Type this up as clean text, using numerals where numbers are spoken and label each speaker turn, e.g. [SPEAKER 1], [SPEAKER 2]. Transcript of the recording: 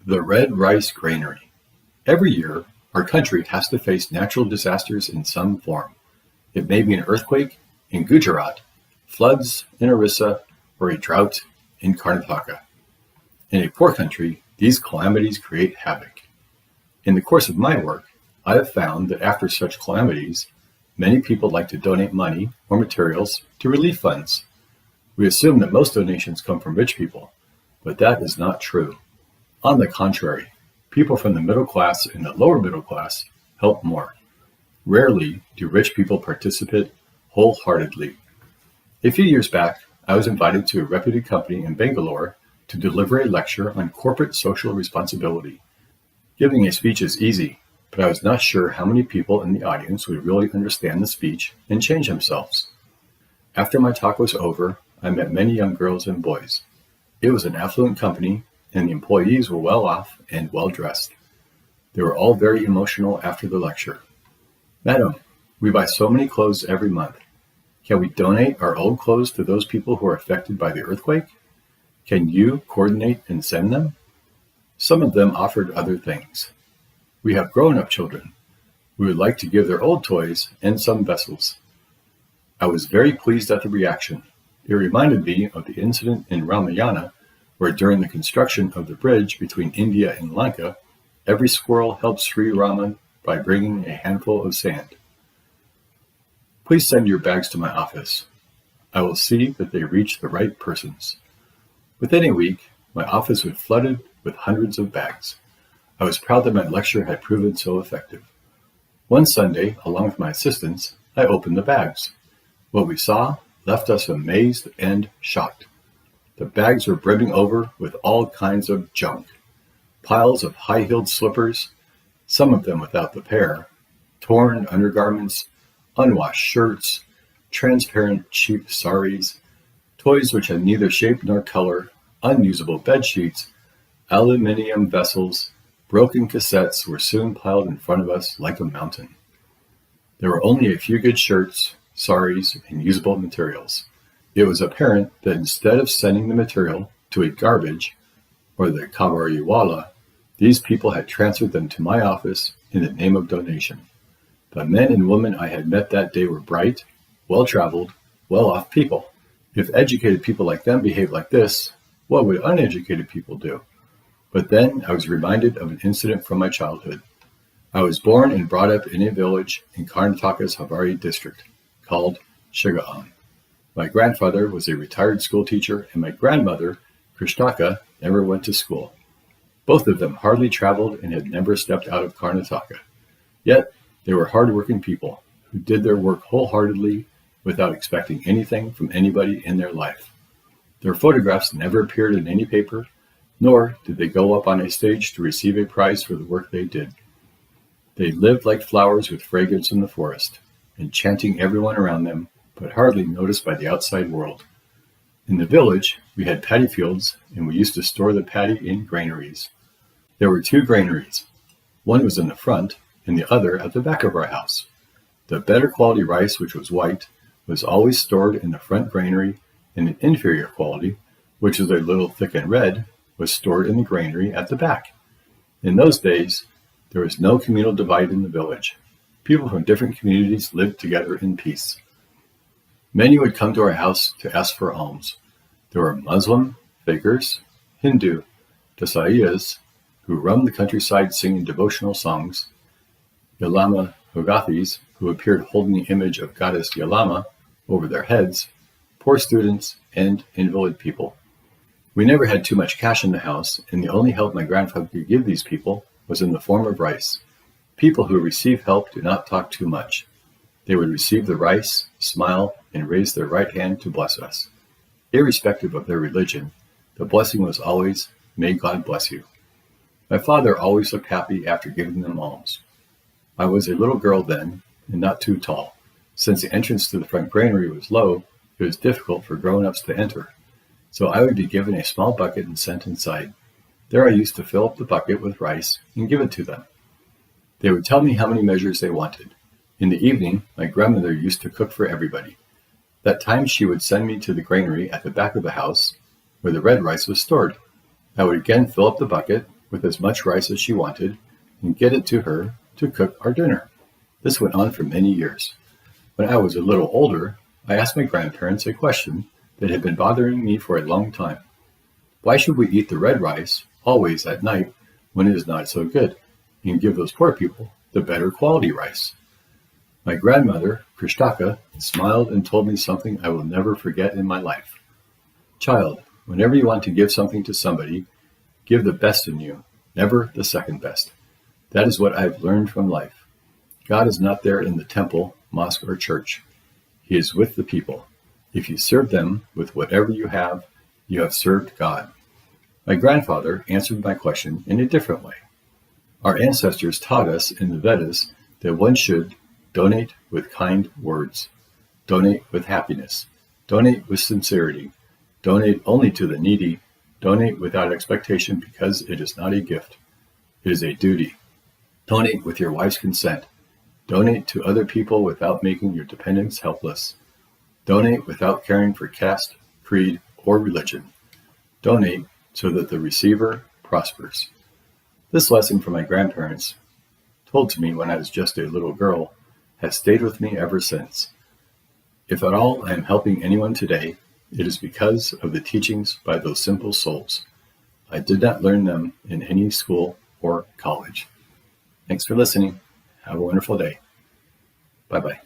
[SPEAKER 1] The Red Rice Granary. Every year, our country has to face natural disasters in some form. It may be an earthquake in Gujarat, floods in Orissa, or a drought in Karnataka. In a poor country, these calamities create havoc. In the course of my work, I have found that after such calamities, many people like to donate money or materials to relief funds. We assume that most donations come from rich people, but that is not true. On the contrary, people from the middle class and the lower middle class help more. Rarely do rich people participate wholeheartedly. A few years back, I was invited to a reputed company in Bangalore to deliver a lecture on corporate social responsibility. Giving a speech is easy, but I was not sure how many people in the audience would really understand the speech and change themselves. After my talk was over, I met many young girls and boys. It was an affluent company, and the employees were well off and well dressed. They were all very emotional after the lecture. "Madam, we buy so many clothes every month. Can we donate our old clothes to those people who are affected by the earthquake? Can you coordinate and send them?" Some of them offered other things. "We have grown-up children. We would like to give their old toys and some vessels." I was very pleased at the reaction. It reminded me of the incident in Ramayana, where during the construction of the bridge between India and Lanka, every squirrel helped Sri Raman by bringing a handful of sand. Please send your bags to my office. I will see that they reach the right persons. Within a week, my office was flooded with hundreds of bags. I was proud that my lecture had proven so effective. One Sunday, along with my assistants, I opened the bags. What we saw left us amazed and shocked. The bags were brimming over with all kinds of junk. Piles of high-heeled slippers, some of them without the pair, torn undergarments, unwashed shirts, transparent cheap saris, toys which had neither shape nor color, unusable bed sheets, aluminium vessels, broken cassettes were soon piled in front of us like a mountain. There were only a few good shirts, saris, and usable materials. It was apparent that instead of sending the material to a garbage or the kabariwala, these people had transferred them to my office in the name of donation. The men and women I had met that day were bright, well-traveled, well-off people. If educated people like them behaved like this, what would uneducated people do? But then I was reminded of an incident from my childhood. I was born and brought up in a village in Karnataka's Havari district called Shigaan. My grandfather was a retired school teacher, and my grandmother, Krishnaka, never went to school. Both of them hardly traveled and had never stepped out of Karnataka. Yet, they were hard-working people who did their work wholeheartedly without expecting anything from anybody in their life. Their photographs never appeared in any paper, nor did they go up on a stage to receive a prize for the work they did. They lived like flowers with fragrance in the forest, enchanting everyone around them, but hardly noticed by the outside world. In the village, we had paddy fields, and we used to store the paddy in granaries. There were two granaries. One was in the front, and the other at the back of our house. The better quality rice, which was white, was always stored in the front granary, and the inferior quality, which was a little thick and red, was stored in the granary at the back. In those days, there was no communal divide in the village. People from different communities lived together in peace. Many would come to our house to ask for alms. There were Muslim, fakers, Hindu, Dasayas, who roamed the countryside singing devotional songs, Yalama Hogathis, who appeared holding the image of goddess Yalama over their heads, poor students, and invalid people. We never had too much cash in the house, and the only help my grandfather could give these people was in the form of rice. People who receive help do not talk too much. They would receive the rice, smile, and raise their right hand to bless us. Irrespective of their religion, the blessing was always, "May God bless you." My father always looked happy after giving them alms. I was a little girl then, and not too tall. Since the entrance to the front granary was low, it was difficult for grown-ups to enter. So I would be given a small bucket and sent inside. There I used to fill up the bucket with rice and give it to them. They would tell me how many measures they wanted. In the evening, my grandmother used to cook for everybody. That time she would send me to the granary at the back of the house, where the red rice was stored. I would again fill up the bucket with as much rice as she wanted and get it to her to cook our dinner. This went on for many years. When I was a little older, I asked my grandparents a question that had been bothering me for a long time. Why should we eat the red rice always at night when it is not so good, and give those poor people the better quality rice? My grandmother, Krishtaka, smiled and told me something I will never forget in my life. Child, whenever you want to give something to somebody, give the best in you, never the second best. That is what I have learned from life. God is not there in the temple, mosque, or church. He is with the people. If you serve them with whatever you have served God. My grandfather answered my question in a different way. Our ancestors taught us in the Vedas that one should donate with kind words, donate with happiness, donate with sincerity, donate only to the needy, donate without expectation because it is not a gift. It is a duty. Donate with your wife's consent. Donate to other people without making your dependents helpless. Donate without caring for caste, creed, or religion. Donate so that the receiver prospers. This lesson from my grandparents, told to me when I was just a little girl, has stayed with me ever since. If at all I am helping anyone today, it is because of the teachings by those simple souls. I did not learn them in any school or college. Thanks for listening. Have a wonderful day. Bye-bye.